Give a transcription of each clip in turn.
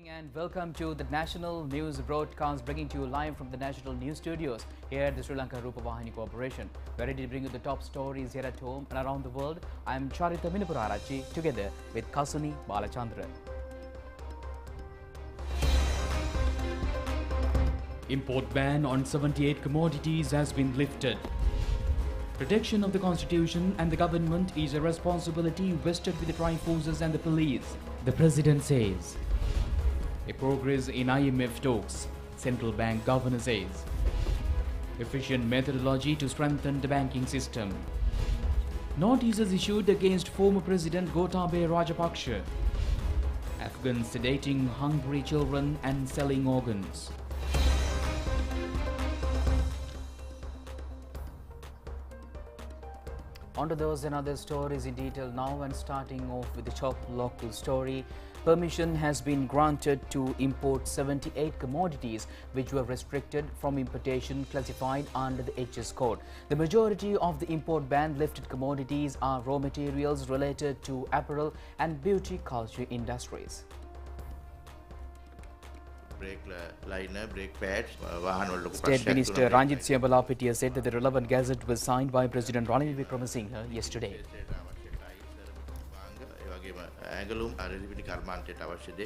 And welcome to the National News Broadcast, bringing to you live from the National News Studios here at the ChannelEye Rupavahini Corporation. We're ready to bring you the top stories here at home and around the world. I'm Charita Minapurarachi, together with Kasuni Balachandra. Import ban on 78 commodities has been lifted. Protection of the Constitution and the government is a responsibility vested with the triforces and the police, the President says. A progress in IMF talks, Central Bank Governor says. Efficient methodology to strengthen the banking system. Notices issued against former President Gotabaya Rajapaksa. Afghans sedating hungry children and selling organs. On to those and other stories in detail now, and starting off with the top local story. Permission has been granted to import 78 commodities which were restricted from importation classified under the HS code. The majority of the import ban lifted commodities are raw materials related to apparel and beauty culture industries. Brake pads, State Minister Ranjit Siambalapitiya said that the relevant gazette was signed by President Ranil Wickremesinghe yesterday. ඇඟලුම් අරලිපිටි කර්මාන්තයට අවශ්‍ය දේ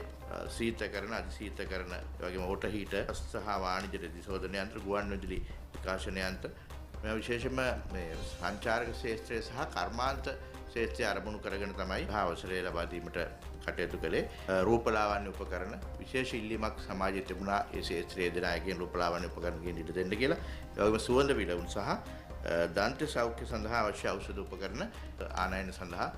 සීතකරණ අධිසීතකරණ වගේම ඕට heater සහ වාණිජ රෙදිසෝදන යන්ත්‍ර ගුවන් විදුලි විකාශන යන්ත්‍ර මේ විශේෂයෙන්ම මේ සංචාරක ක්ෂේත්‍රය සහ කර්මාන්ත ක්ෂේත්‍රය ආරම්භ කරගෙන තමයි අවසරය ලබා දීමට කටයුතු කළේ රූපලාවන්‍ය උපකරණ විශේෂ ඉල්ලීමක් සමාජයේ තිබුණා ඒ ක්ෂේත්‍රයේ දෙනායකයන් රූපලාවන්‍ය උපකරණ ගෙන ඉඩ දෙන්න කියලා ඒ වගේම සුවඳ විලවුන් සහ දන්ත සෞඛ්‍ය සඳහා අවශ්‍ය ඖෂධ උපකරණ ආනයන සඳහා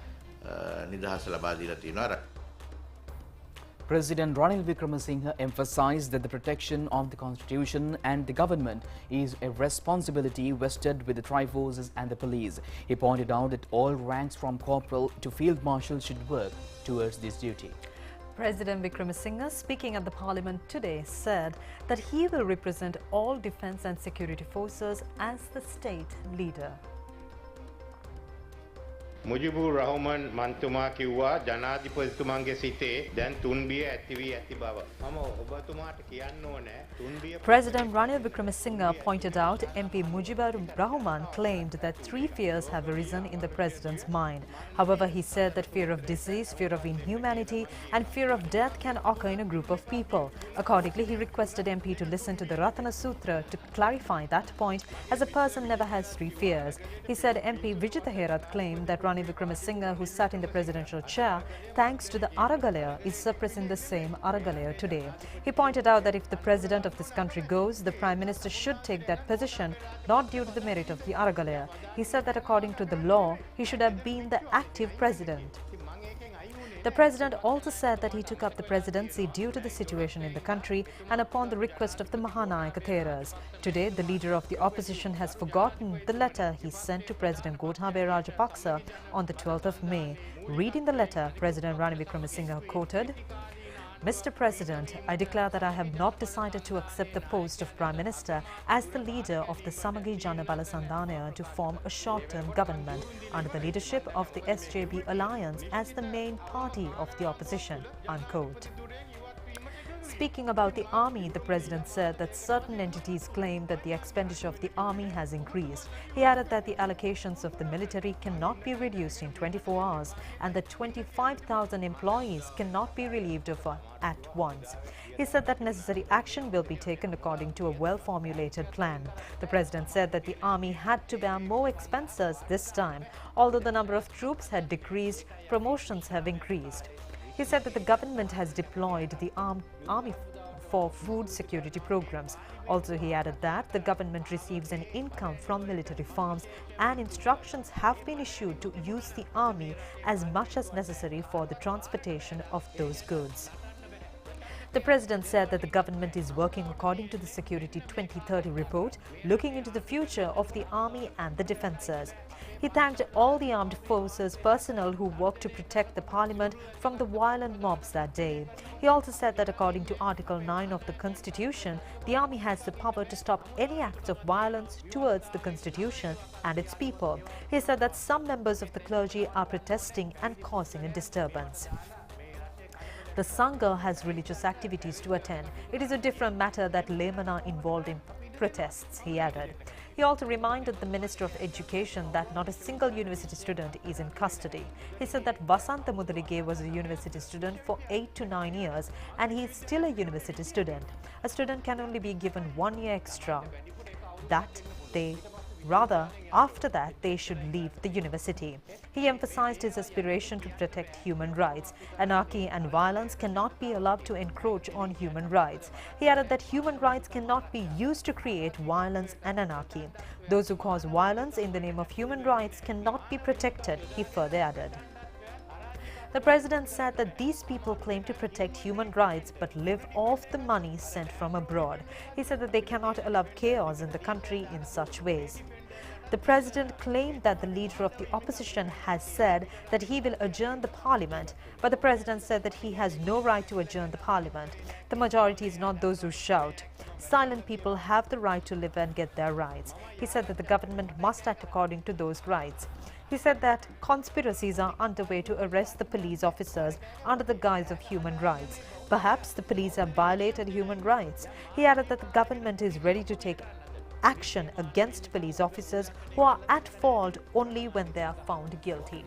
President Ranil Wickremesinghe emphasized that the protection of the Constitution and the government is a responsibility vested with the triforces and the police. He pointed out that all ranks from corporal to field marshal should work towards this duty. President Wickremesinghe, speaking at the parliament today, said that he will represent all defence and security forces as the state leader. මුජිබුර් රහමන් මන්තුමා කිව්වා ජනාධිපතිතුමන්ගේ සිතේ දැන් තුන්බිය ඇති වී ඇති බව. මම ඔබතුමාට කියන්න ඕනේ තුන්බිය. President Ranil Wickremesinghe pointed out MP Mujibur Rahman claimed that 3 fears have arisen in the president's mind. However, he said that fear of disease, fear of inhumanity and fear of death can occur in a group of people. Accordingly, he requested MP to listen to the Ratana Sutra to clarify that point, as a person never has 3 fears. He said MP Vijitha Herath claimed that Ranil Wickremesinghe, who sat in the presidential chair, thanks to the Aragalaya, is suppressing the same Aragalaya today. He pointed out that if the president of this country goes, the prime minister should take that position, not due to the merit of the Aragalaya. He said that according to the law, he should have been the active president. The president also said that he took up the presidency due to the situation in the country and upon the request of the Mahanayaka Theras. Today, the leader of the opposition has forgotten the letter he sent to President Gotabaya Rajapaksa on the 12th of May. Reading the letter, President Ranil Wickremesinghe quoted, "Mr. President, I declare that I have not decided to accept the post of Prime Minister as the leader of the Samagi Jana Bala Sandhanaya to form a short-term government under the leadership of the SJB alliance as the main party of the opposition." Unquote. Speaking about the army, the president said that certain entities claim that the expenditure of the army has increased. He added that the allocations of the military cannot be reduced in 24 hours and that 25,000 employees cannot be relieved of at once. He said that necessary action will be taken according to a well-formulated plan. The president said that the army had to bear more expenses this time. Although the number of troops had decreased, promotions have increased. He said that the government has deployed the army for food security programs. Also, he added that the government receives an income from military farms and instructions have been issued to use the army as much as necessary for the transportation of those goods. The president said that the government is working according to the Security 2030 report, looking into the future of the army and the defences. He thanked all the armed forces personnel who worked to protect the parliament from the violent mobs that day. He also said that according to Article 9 of the Constitution, the army has the power to stop any acts of violence towards the Constitution and its people. He said that some members of the clergy are protesting and causing a disturbance. The Sangha has religious activities to attend. It is a different matter that laymen are involved in protests, he added. He also reminded the Minister of Education that not a single university student is in custody. He said that Vasantha Mudalige was a university student for 8 to 9 years and he is still a university student. A student can only be given 1 year extra. After that, they should leave the university. He emphasized his aspiration to protect human rights. Anarchy and violence cannot be allowed to encroach on human rights. He added that human rights cannot be used to create violence and anarchy. Those who cause violence in the name of human rights cannot be protected, he further added. The president said that these people claim to protect human rights but live off the money sent from abroad. He said that they cannot allow chaos in the country in such ways. The president claimed that the leader of the opposition has said that he will adjourn the parliament, but the president said that he has no right to adjourn the parliament. The majority is not those who shout. Silent people have the right to live and get their rights. He said that the government must act according to those rights. He said that conspiracies are underway to arrest the police officers under the guise of human rights. Perhaps the police have violated human rights. He added that the government is ready to take action against police officers who are at fault only when they are found guilty.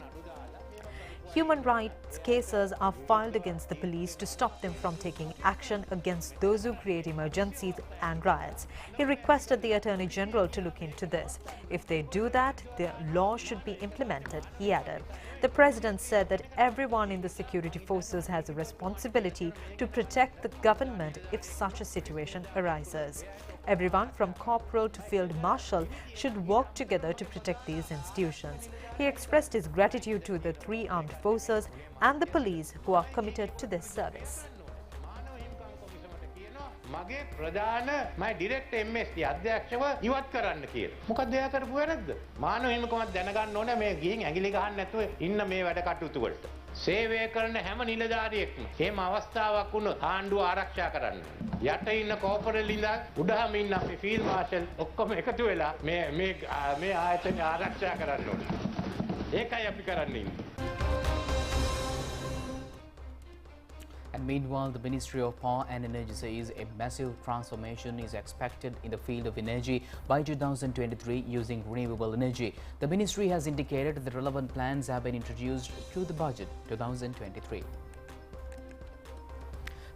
Human rights cases are filed against the police to stop them from taking action against those who create emergencies and riots. He requested the Attorney General to look into this. If they do that, the law should be implemented, he added. The president said that everyone in the security forces has a responsibility to protect the government if such a situation arises. Everyone from corporal to field marshal should work together to protect these institutions. He expressed his gratitude to the 3 armed forces and the police who are committed to this service. මගේ ප්‍රධාන මයි direct MST අධ්‍යක්ෂව ඉවත් කරන්න කියලා. මොකක්ද එයා කරපු වැරද්ද? මානව හිමිකමක් දැනගන්න ඕනේ මේ ගිහින් ඇඟිලි ගහන්න නැතුව ඉන්න මේ වැඩ කටයුතු වලට. සේවය කරන හැම නිලධාරියෙක්ම එහෙම අවස්ථාවක් වුණොත් ආණ්ඩුව ආරක්ෂා කරන්න. යට ඉන්න කෝපරේල් ඉඳන් උඩහම ඉන්න අපි ෆීල්ඩ් මාෂල් ඔක්කොම එකතු වෙලා මේ ආයතනය ආරක්ෂා කරන්න ඕනේ. ඒකයි අපි කරන්න ඉන්නේ. And meanwhile, the Ministry of Power and Energy says a massive transformation is expected in the field of energy by 2023 using renewable energy. The ministry has indicated that relevant plans have been introduced to the budget 2023.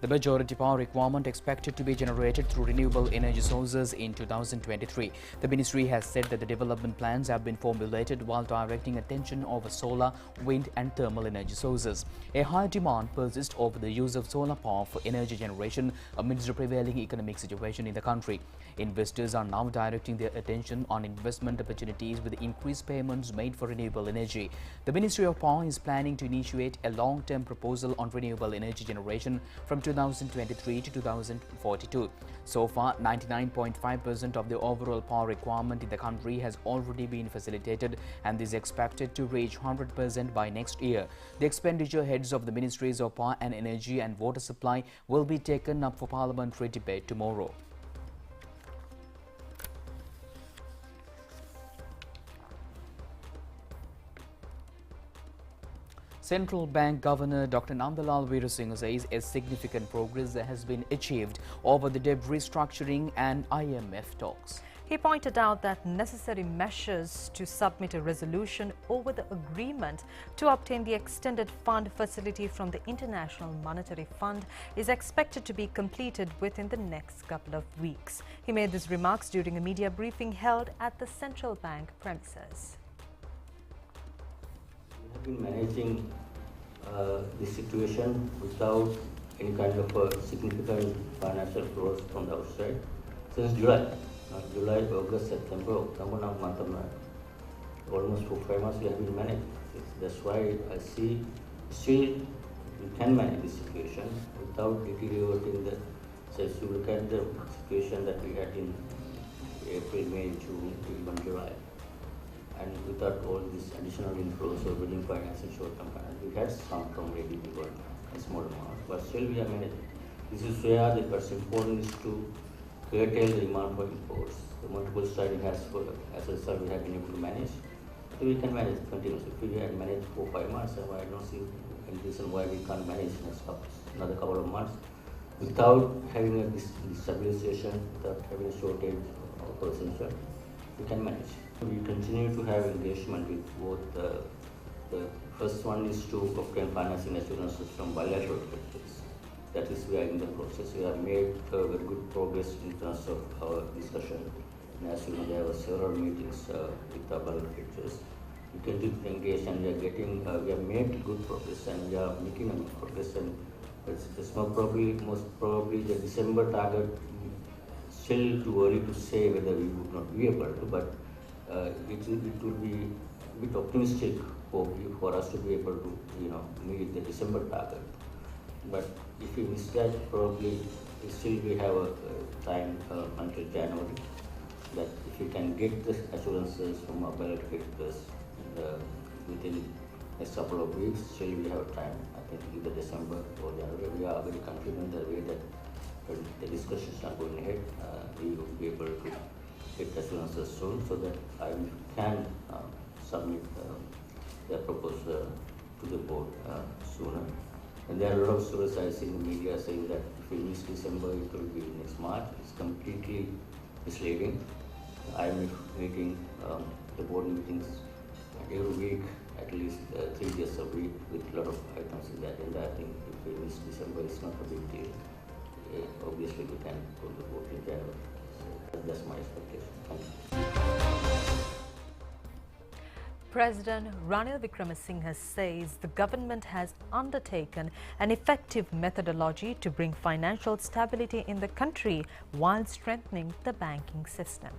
The majority power requirement expected to be generated through renewable energy sources in 2023. The ministry has said that the development plans have been formulated while directing attention over solar, wind and thermal energy sources. A high demand persists over the use of solar power for energy generation amidst the prevailing economic situation in the country. Investors are now directing their attention on investment opportunities with increased payments made for renewable energy. The Ministry of Power is planning to initiate a long-term proposal on renewable energy generation from 2023 to 2042. So far, 99.5% of the overall power requirement in the country has already been facilitated and is expected to reach 100% by next year. The expenditure heads of the Ministries of Power and Energy and Water Supply will be taken up for parliamentary debate tomorrow. Central Bank Governor Dr. Nandalal Veerasinghe says a significant progress has been achieved over the debt restructuring and IMF talks. He pointed out that necessary measures to submit a resolution over the agreement to obtain the extended fund facility from the International Monetary Fund is expected to be completed within the next couple of weeks. He made these remarks during a media briefing held at the Central Bank premises. Been managing this situation without any kind of significant financial flows from the outside since July. July, August, September, October, now month of almost 4-5 months we have been managing. That's why I see still we can manage this situation without deteriorating the. So if you look at the situation that we had in April, May, June, even July. And without all these additional inflows or building finance and short-term finance, we had some from ADB world, a small amount, but still we are managing. This is where the first important is to curtail the demand for imports. The multiple study has, as a result, we have been able to manage. So we can manage continuously. If we had managed 4-5 months, I don't see any reason why we can't manage next couple. another couple of months, without having a destabilization, without having a shortage of personnel, we can manage. We continue to have engagement with both. The first one is to obtain financing assurances from bilateral creditors. That is, we are in the process. We have made very good progress in terms of our discussion. And as you know, there were several meetings with our bilateral creditors. We continue to engage, and we have made good progress, and we are making a good progress. And it's most probably the December target. Still too early to say whether we would not be able to, but it will be a bit optimistic for us to be able to meet the December target. But if we miss that, probably still we have a time until January. That if we can get the assurances from our bilateral creditors within next couple of weeks, still we have time. I think either December or January. We are very confident the way that the discussions are going ahead. We will be able to get assurances soon, so that I can submit their proposal to the board sooner. And there are a lot of stories I see in the media saying that if we miss December, it will be next March. It's completely misleading. I'm meeting the board meetings every week, at least 3 days a week, with a lot of items in the agenda. I think if we miss December, it's not a big deal. Obviously, we can go to the board in January. So that's my expectation. Thank you. President Ranil Wickremesinghe says the government has undertaken an effective methodology to bring financial stability in the country while strengthening the banking system.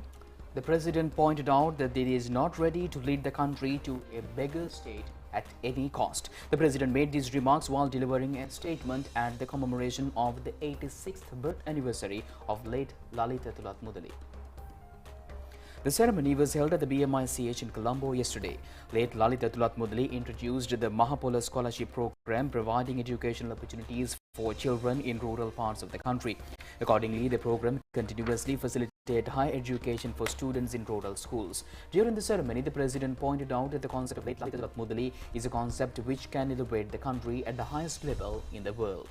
The president pointed out that he is not ready to lead the country to a beggar state at any cost. The president made these remarks while delivering a statement at the commemoration of the 86th birth anniversary of late Lalita Thulathmudali. The ceremony was held at the BMICH in Colombo yesterday. Late Lalita Thulathmudali introduced the Mahapola Scholarship Program, providing educational opportunities for children in rural parts of the country. Accordingly, the program continuously facilitated higher education for students in rural schools. During the ceremony, the president pointed out that the concept of late Lalita Thulathmudali is a concept which can elevate the country at the highest level in the world.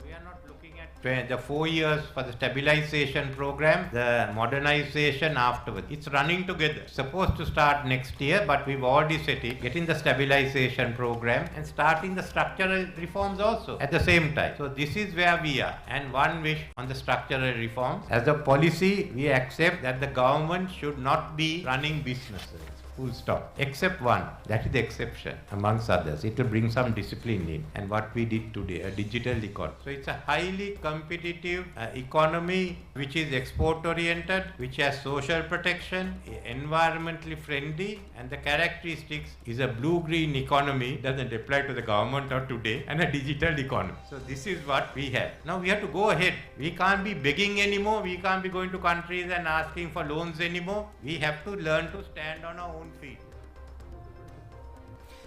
We are not looking at the 4 years for the stabilization program, the modernization afterwards. It's running together. Supposed to start next year, but we've already set it, getting the stabilization program and starting the structural reforms also at the same time. So this is where we are. And one wish on the structural reforms. As a policy, we accept that the government should not be running businesses. Full stop. Except one. That is the exception amongst others. It will bring some discipline in. And what we did today, a digital economy. So it's a highly competitive economy which is export oriented, which has social protection, environmentally friendly, and the characteristics is a blue-green economy. It doesn't apply to the government of today, and a digital economy. So this is what we have. Now we have to go ahead. We can't be begging anymore. We can't be going to countries and asking for loans anymore. We have to learn to stand on our own feet.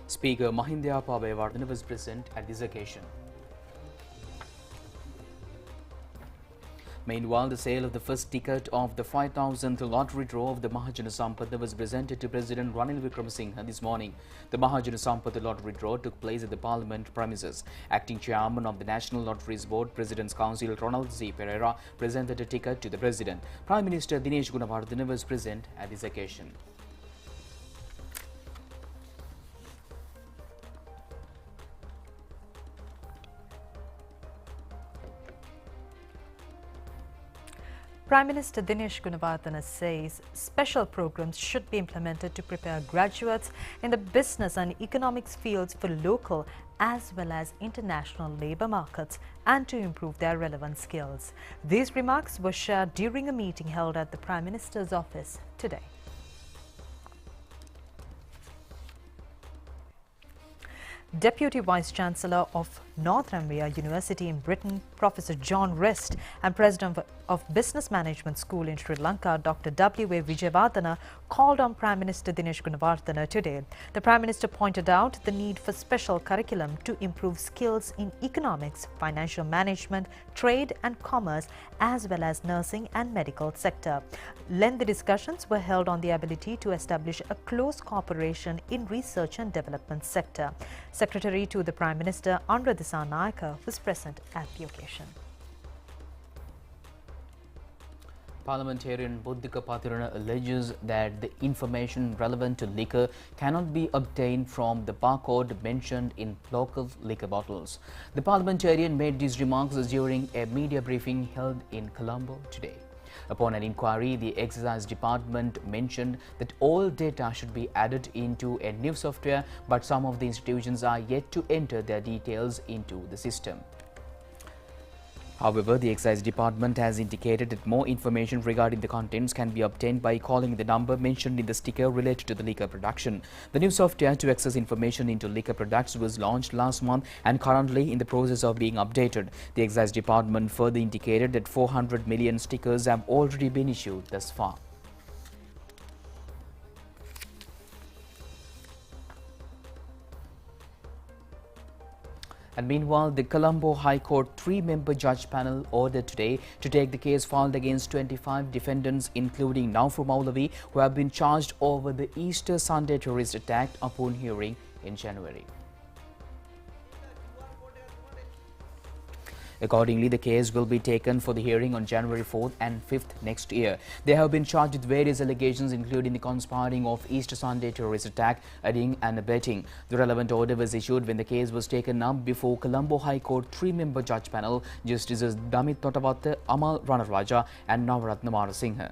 Speaker Mahinda Pabewardena was present at this occasion. Meanwhile, the sale of the first ticket of the 5,000th lottery draw of the Mahajana Sampatha was presented to President Ranil Wickremesinghe this morning. The Mahajana Sampatha lottery draw took place at the Parliament premises. Acting Chairman of the National Lotteries Board, President's Council Ronald Z. Pereira presented a ticket to the President. Prime Minister Dinesh Gunawardena was present at this occasion. Prime Minister Dinesh Gunawardena says special programs should be implemented to prepare graduates in the business and economics fields for local as well as international labour markets and to improve their relevant skills. These remarks were shared during a meeting held at the Prime Minister's office today. Deputy Vice-Chancellor of Northumbria University in Britain, Professor John Rest and President of Business Management School in Sri Lanka, Dr. W.A. Vijayawardena, called on Prime Minister Dinesh Gunawardena today. The Prime Minister pointed out the need for special curriculum to improve skills in economics, financial management, trade and commerce, as well as nursing and medical sector. Lengthy discussions were held on the ability to establish a close cooperation in research and development sector. Secretary to the Prime Minister, Anura Dissanayake, was present at the occasion. Parliamentarian Buddhika Pathirana alleges that the information relevant to liquor cannot be obtained from the barcode mentioned in local liquor bottles. The parliamentarian made these remarks during a media briefing held in Colombo today. Upon an inquiry, the Excise Department mentioned that all data should be added into a new software, but some of the institutions are yet to enter their details into the system. However, the Excise Department has indicated that more information regarding the contents can be obtained by calling the number mentioned in the sticker related to the liquor production. The new software to access information into liquor products was launched last month and currently in the process of being updated. The Excise Department further indicated that 400 million stickers have already been issued thus far. And meanwhile, the Colombo High Court 3-member judge panel ordered today to take the case filed against 25 defendants, including Naufur Maulavi, who have been charged over the Easter Sunday terrorist attack upon hearing in January. Accordingly, the case will be taken for the hearing on January 4th and 5th next year. They have been charged with various allegations, including the conspiring of Easter Sunday terrorist attack, aiding and abetting. The relevant order was issued when the case was taken up before Colombo High Court 3-member judge panel, Justices Damit Totawata, Amal Ranaraja and Navaratna Marasinghe.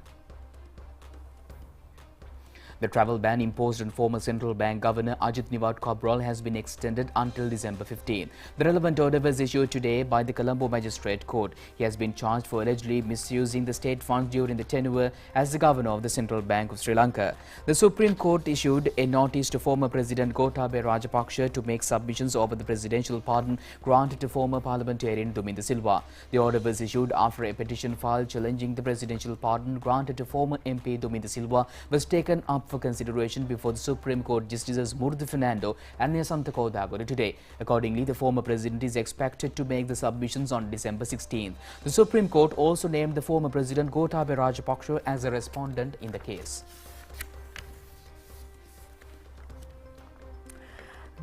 The travel ban imposed on former Central Bank Governor Ajit Nivard Cabral has been extended until December 15. The relevant order was issued today by the Colombo Magistrate Court. He has been charged for allegedly misusing the state funds during the tenure as the Governor of the Central Bank of Sri Lanka. The Supreme Court issued a notice to former President Gotabaya Rajapaksa to make submissions over the presidential pardon granted to former parliamentarian Duminda Silva. The order was issued after a petition filed challenging the presidential pardon granted to former MP Duminda Silva was taken up for consideration before the Supreme Court Justices Murthy Fernando and Nesanta Kodagora today. Accordingly, the former president is expected to make the submissions on December 16th. The Supreme Court also named the former president Gotabaya Rajapaksa as a respondent in the case.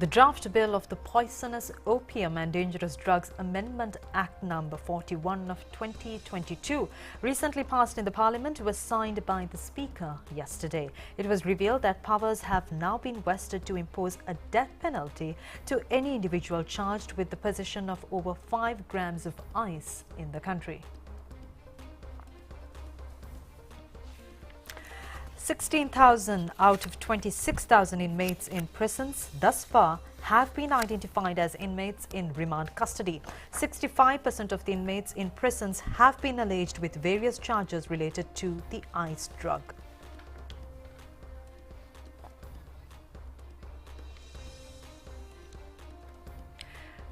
The draft bill of the Poisonous Opium and Dangerous Drugs Amendment Act No. 41 of 2022, recently passed in the Parliament, was signed by the Speaker yesterday. It was revealed that powers have now been vested to impose a death penalty to any individual charged with the possession of over 5 grams of ice in the country. 16,000 out of 26,000 inmates in prisons thus far have been identified as inmates in remand custody. 65% of the inmates in prisons have been alleged with various charges related to the ice drug.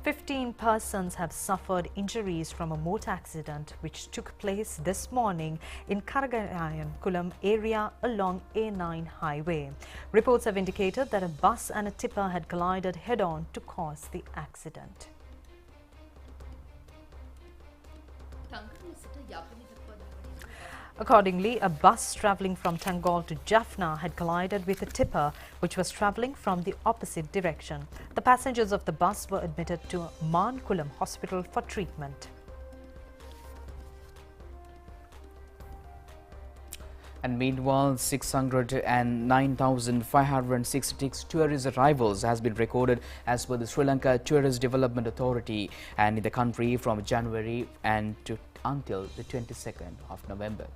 Fifteen persons have suffered injuries from a motor accident which took place this morning in Karagarayan Kulam area along A9 highway. Reports have indicated that a bus and a tipper had collided head-on to cause the accident. Accordingly, a bus travelling from Tangol to Jaffna had collided with a tipper which was travelling from the opposite direction. The passengers of the bus were admitted to Mankulam Hospital for treatment. And meanwhile, 609,566 tourist arrivals has been recorded as per the Sri Lanka Tourist Development Authority and in the country from January and until the 22nd of November.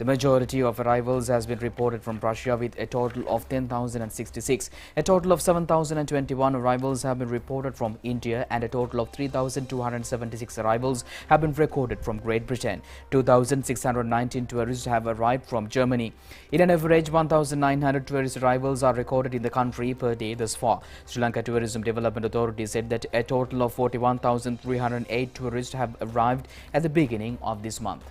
The majority of arrivals has been reported from Russia with a total of 10,066. A total of 7,021 arrivals have been reported from India and a total of 3,276 arrivals have been recorded from Great Britain. 2,619 tourists have arrived from Germany. In an average, 1,900 tourist arrivals are recorded in the country per day thus far. Sri Lanka Tourism Development Authority said that a total of 41,308 tourists have arrived at the beginning of this month.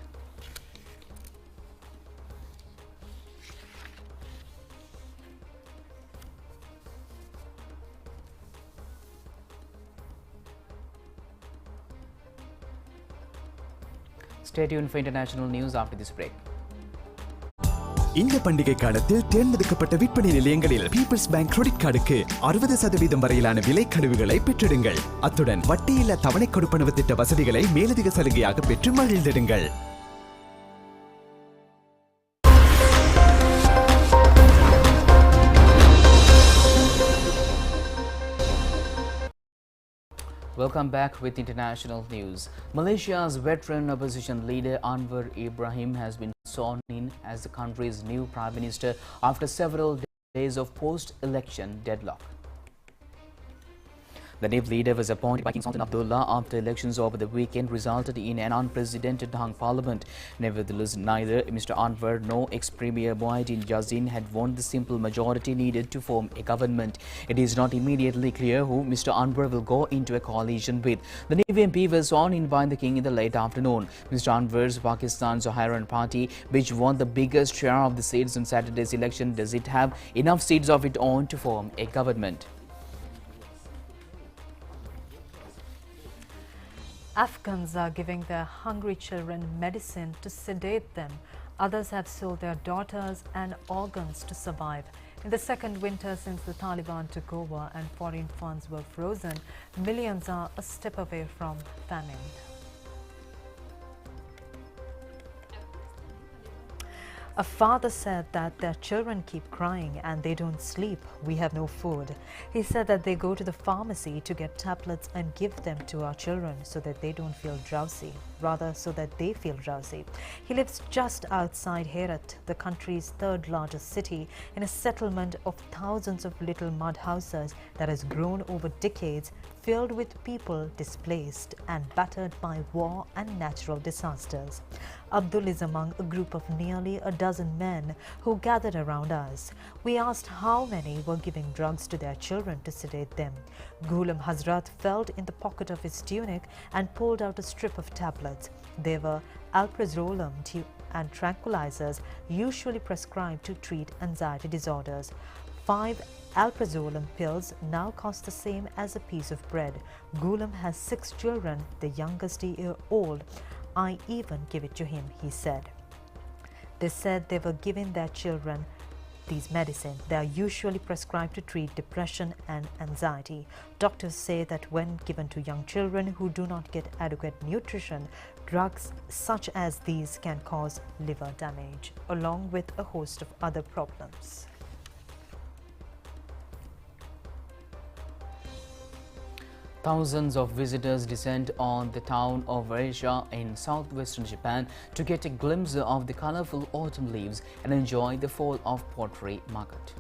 Stay tuned for international news after this break. இந்த பண்டிகை காலத்தில் தேர்ந்தெடுக்கப்பட்ட விற்பனை நிலையங்களில் peoples bank credit கார்டுக்கு 60% வரையிலான விலை கழிவுகளை பெற்றிடுங்கள். அத்துடன் வட்டியில்லா தவணை கொடுப்பனவு திட்ட வசதிகளை மேலதிக சலுகையாக பெற்று மகிழ்ந்திடுங்கள். Welcome back with international news. Malaysia's veteran opposition leader Anwar Ibrahim has been sworn in as the country's new prime minister after several days of post-election deadlock. The new leader was appointed by King Sultan Abdullah after elections over the weekend resulted in an unprecedented hung parliament. Nevertheless, neither Mr. Anwar nor ex-premier Muhyiddin Yassin had won the simple majority needed to form a government. It is not immediately clear who Mr. Anwar will go into a coalition with. The new MP was sworn in by the king in the late afternoon. Mr. Anwar's Pakistan Zohairan party, which won the biggest share of the seats in Saturday's election, does it have enough seats of its own to form a government? Afghans are giving their hungry children medicine to sedate them. Others have sold their daughters and organs to survive. In the second winter since the Taliban took over and foreign funds were frozen, millions are a step away from famine. A father said that their children keep crying and they don't sleep. We have no food. He said that they go to the pharmacy to get tablets and give them to our children so that they don't feel drowsy, rather so that they feel drowsy. He lives just outside Herat, the country's third largest city, in a settlement of thousands of little mud houses that has grown over decades, filled with people displaced and battered by war and natural disasters. Abdul is among a group of nearly a dozen men who gathered around us. We asked how many were giving drugs to their children to sedate them. Ghulam Hazrat felt in the pocket of his tunic and pulled out a strip of tablets. They were alprazolam and tranquilizers usually prescribed to treat anxiety disorders. 5 alprazolam pills now cost the same as a piece of bread. Ghulam has 6 children, the youngest a year old. I even give it to him, he said. They said they were giving their children these medicine. They are usually prescribed to treat depression and anxiety. Doctors say that when given to young children who do not get adequate nutrition, drugs such as these can cause liver damage, along with a host of other problems. Thousands of visitors descend on the town of Eisha in southwestern Japan to get a glimpse of the colorful autumn leaves and enjoy the fall of pottery market.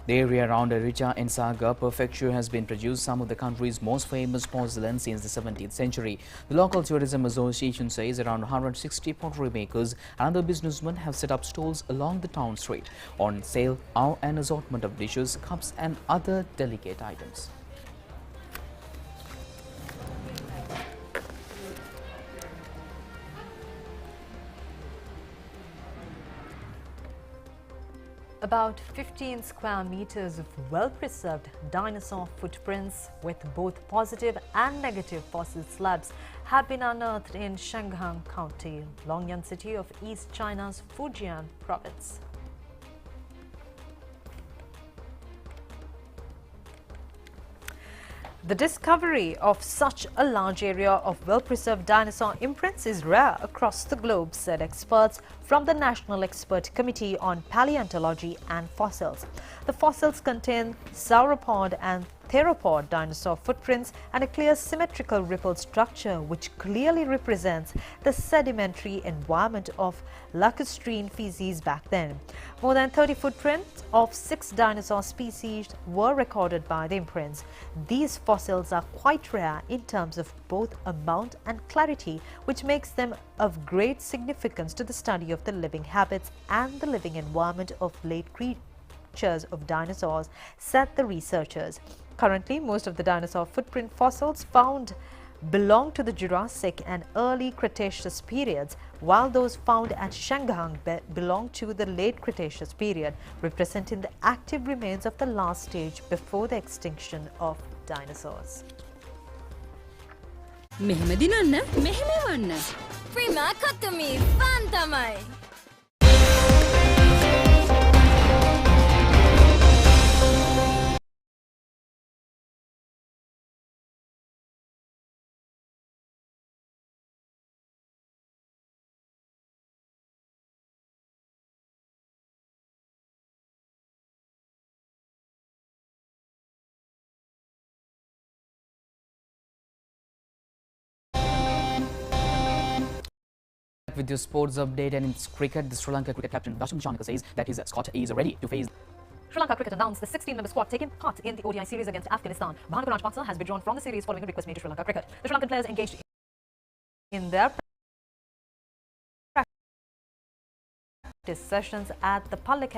The area around Aricha in Saga Prefecture has been produced some of the country's most famous porcelain since the 17th century. The local tourism association says around 160 pottery makers and other businessmen have set up stalls along the town street. On sale are an assortment of dishes, cups and other delicate items. About 15 square meters of well-preserved dinosaur footprints with both positive and negative fossil slabs have been unearthed in Shanghang County, Longyan city of East China's Fujian province. The discovery of such a large area of well-preserved dinosaur imprints is rare across the globe, said experts from the National Expert Committee on Paleontology and Fossils. The fossils contain sauropod and theropod dinosaur footprints and a clear symmetrical ripple structure which clearly represents the sedimentary environment of lacustrine feces back then. More than 30 footprints of 6 dinosaur species were recorded by the imprints. These fossils are quite rare in terms of both amount and clarity, which makes them of great significance to the study of the living habits and the living environment of late creatures of dinosaurs, said the researchers. Currently, most of the dinosaur footprint fossils found belong to the Jurassic and early Cretaceous periods, while those found at Shanghang belong to the late Cretaceous period, representing the active remains of the last stage before the extinction of dinosaurs. මෙහෙම දිනන්න මෙහෙම වන්න Prima Katumi Fantamai. With your sports update, and in cricket, the Sri Lanka cricket captain Basham Chanaka says that his squad is ready to face. Sri Lanka cricket announced the 16-member squad taking part in the ODI series against Afghanistan. Bhanuka Rajapaksa has withdrawn from the series following a request made to Sri Lanka cricket. The Sri Lankan players engaged in their practice sessions at the Pallek